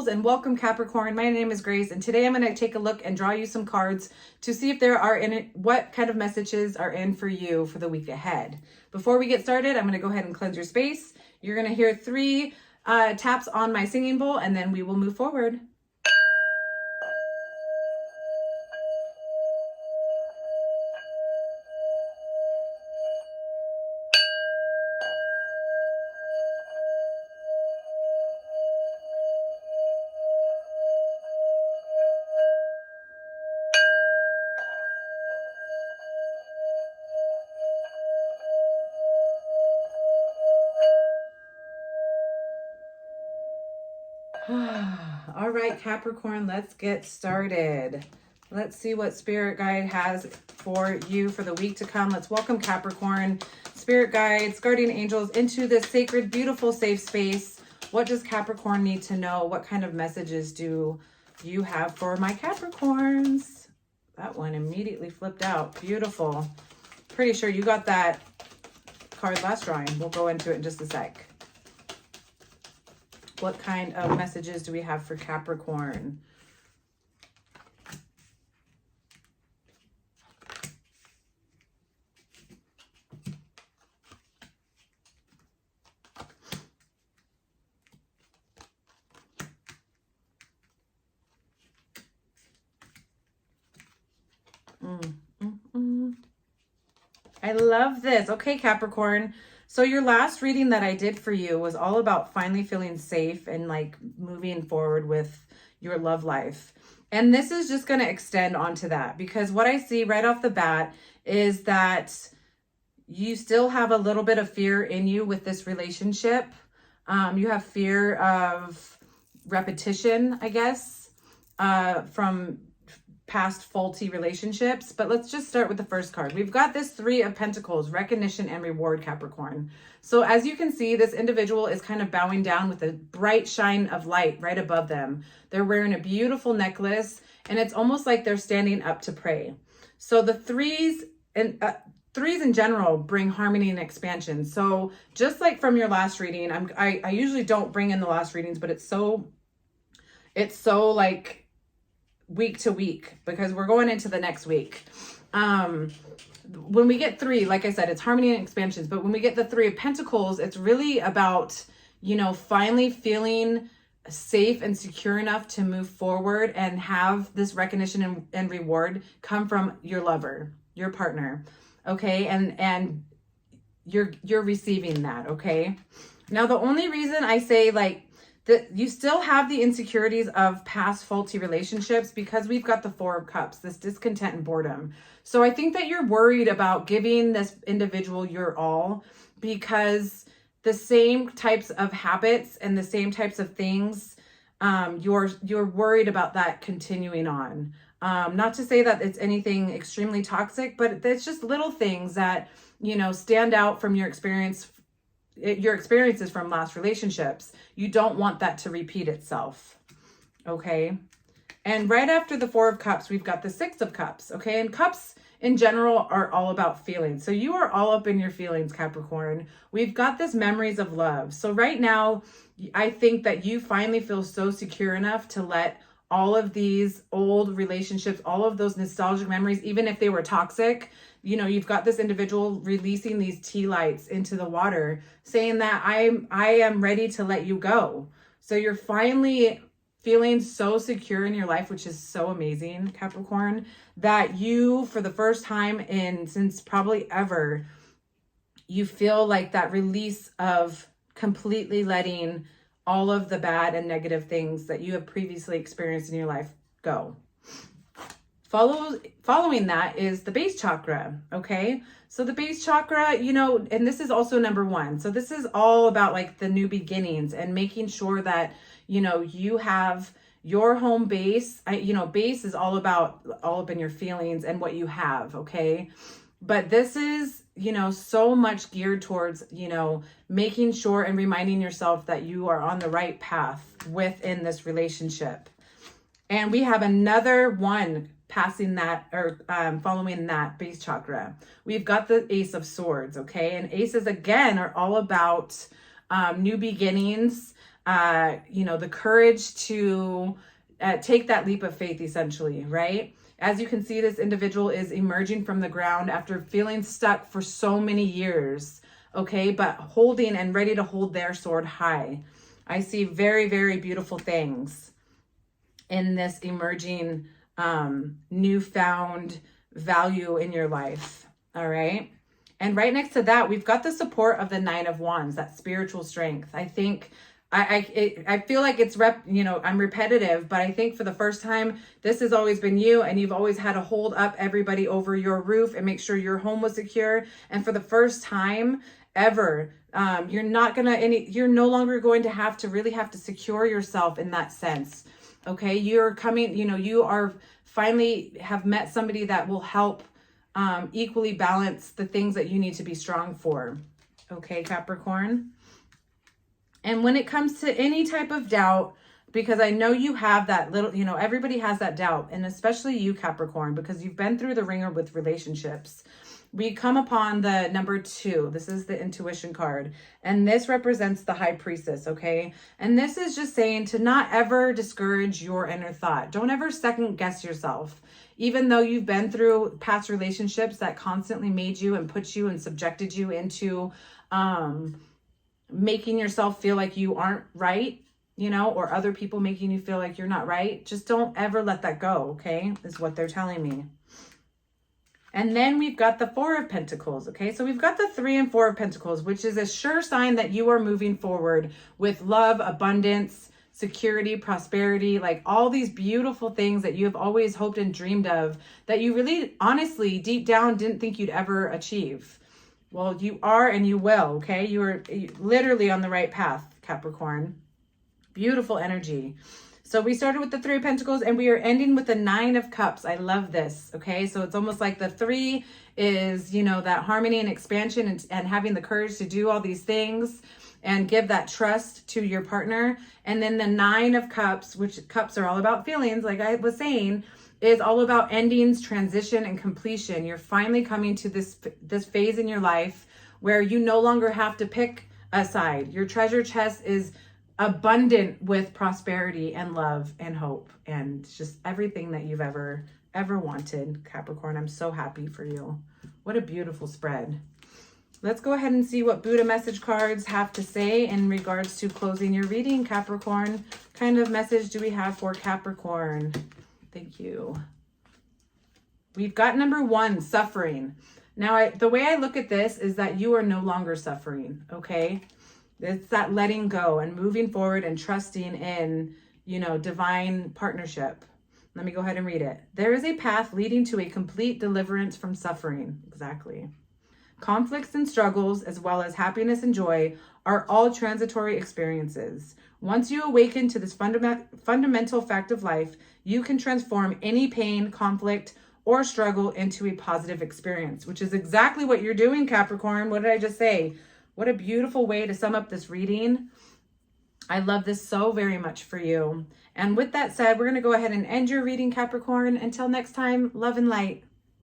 angels, and welcome Capricorn. My name is Grace, and today I'm going to take a look and draw you some cards to see if there are in it, what kind of messages are in for you for the week ahead. Before we get started, I'm going to go ahead and cleanse your space. You're going to hear 3 taps on my singing bowl, and then we will move forward. All right, Capricorn, let's get started. Let's see what Spirit Guide has for you for the week to come. Let's welcome Capricorn, Spirit Guides, Guardian Angels into this sacred, beautiful, safe space. What does Capricorn need to know? What kind of messages do you have for my Capricorns? That one immediately flipped out. Beautiful. Pretty sure you got that card last drawing. We'll go into it in just a sec. What kind of messages do we have for Capricorn? I love this. Okay, Capricorn. So your last reading that I did for you was all about finally feeling safe and like moving forward with your love life. And this is just going to extend onto that, because what I see right off the bat is that you still have a little bit of fear in you with this relationship. You have fear of repetition, I guess, from past faulty relationships. But let's just start with the first card. We've got this 3 of Pentacles, recognition and reward, Capricorn. So as you can see, this individual is kind of bowing down with a bright shine of light right above them. They're wearing a beautiful necklace, and it's almost like they're standing up to pray. So the threes in general bring harmony and expansion. So just like from your last reading, I usually don't bring in the last readings, but it's so like week to week, because we're going into the next week. When we get 3, like I said, it's harmony and expansions. But when we get the 3 of Pentacles, it's really about, you know, finally feeling safe and secure enough to move forward and have this recognition and reward come from your lover, your partner. Okay. And you're receiving that. Okay. Now, the only reason I say like, that you still have the insecurities of past faulty relationships, because we've got the 4 of Cups, this discontent and boredom. So I think that you're worried about giving this individual your all, because the same types of habits and the same types of things, you're worried about that continuing on. Not to say that it's anything extremely toxic, but it's just little things that, you know, stand out from your experiences from last relationships. You don't want that to repeat itself. Okay. And right after the 4 of Cups, we've got the 6 of Cups. Okay. And cups in general are all about feelings. So you are all up in your feelings, Capricorn. We've got this memories of love. So right now, I think that you finally feel so secure enough to let all of these old relationships, all of those nostalgic memories, even if they were toxic, you know, you've got this individual releasing these tea lights into the water, saying that I am ready to let you go. So you're finally feeling so secure in your life, which is so amazing, Capricorn, that you, for the first time since probably ever, you feel like that release of completely letting all of the bad and negative things that you have previously experienced in your life go. Following that is the base chakra. Okay. So the base chakra, you know, and this is also number 1. So this is all about like the new beginnings and making sure that, you know, you have your home base. Base is all up in your feelings and what you have. Okay. But this is, you know, so much geared towards, you know, making sure and reminding yourself that you are on the right path within this relationship. And we have another one passing that, or following that base chakra. We've got the Ace of Swords. Okay. And aces again are all about new beginnings, you know, the courage to take that leap of faith, essentially, right? As you can see, this individual is emerging from the ground after feeling stuck for so many years, okay? But holding and ready to hold their sword high. I see very, very beautiful things in this emerging newfound value in your life, all right? And right next to that, we've got the support of the Nine of Wands, that spiritual strength. I think I feel like it's I'm repetitive, but I think for the first time, this has always been you, and you've always had to hold up everybody over your roof and make sure your home was secure. And for the first time ever, you're no longer going to have to secure yourself in that sense. Okay, you're coming, you are finally have met somebody that will help equally balance the things that you need to be strong for. Okay, Capricorn. And when it comes to any type of doubt, because I know you have that little, everybody has that doubt, and especially you, Capricorn, because you've been through the ringer with relationships. We come upon the number 2. This is the intuition card, and this represents the high priestess, okay? And this is just saying to not ever discourage your inner thought. Don't ever second guess yourself. Even though you've been through past relationships that constantly made you and put you and subjected you into making yourself feel like you aren't right, or other people making you feel like you're not right. Just don't ever let that go, okay? Is what they're telling me. And then we've got the 4 of Pentacles, okay? So we've got the 3 and 4 of Pentacles, which is a sure sign that you are moving forward with love, abundance, security, prosperity, like all these beautiful things that you have always hoped and dreamed of that you really, honestly, deep down didn't think you'd ever achieve. Well, you are, and you will, okay? You are literally on the right path, Capricorn. Beautiful energy. So we started with the 3 of Pentacles, and we are ending with the 9 of Cups. I love this, okay? So it's almost like the 3 is, that harmony and expansion and having the courage to do all these things and give that trust to your partner. And then the 9 of Cups, which cups are all about feelings, like I was saying, is all about endings, transition, and completion. You're finally coming to this phase in your life where you no longer have to pick a side. Your treasure chest is abundant with prosperity and love and hope and just everything that you've ever wanted, Capricorn. I'm so happy for you. What a beautiful spread. Let's go ahead and see what Buddha message cards have to say in regards to closing your reading, Capricorn. What kind of message do we have for Capricorn? Thank you. We've got number 1, suffering. Now, the way I look at this is that you are no longer suffering, okay? It's that letting go and moving forward and trusting in, divine partnership. Let me go ahead and read it. There is a path leading to a complete deliverance from suffering. Exactly. Conflicts and struggles, as well as happiness and joy, are all transitory experiences. Once you awaken to this fundamental fact of life, you can transform any pain, conflict, or struggle into a positive experience, which is exactly what you're doing, Capricorn. What did I just say? What a beautiful way to sum up this reading. I love this so very much for you. And with that said, we're going to go ahead and end your reading, Capricorn. Until next time, love and light.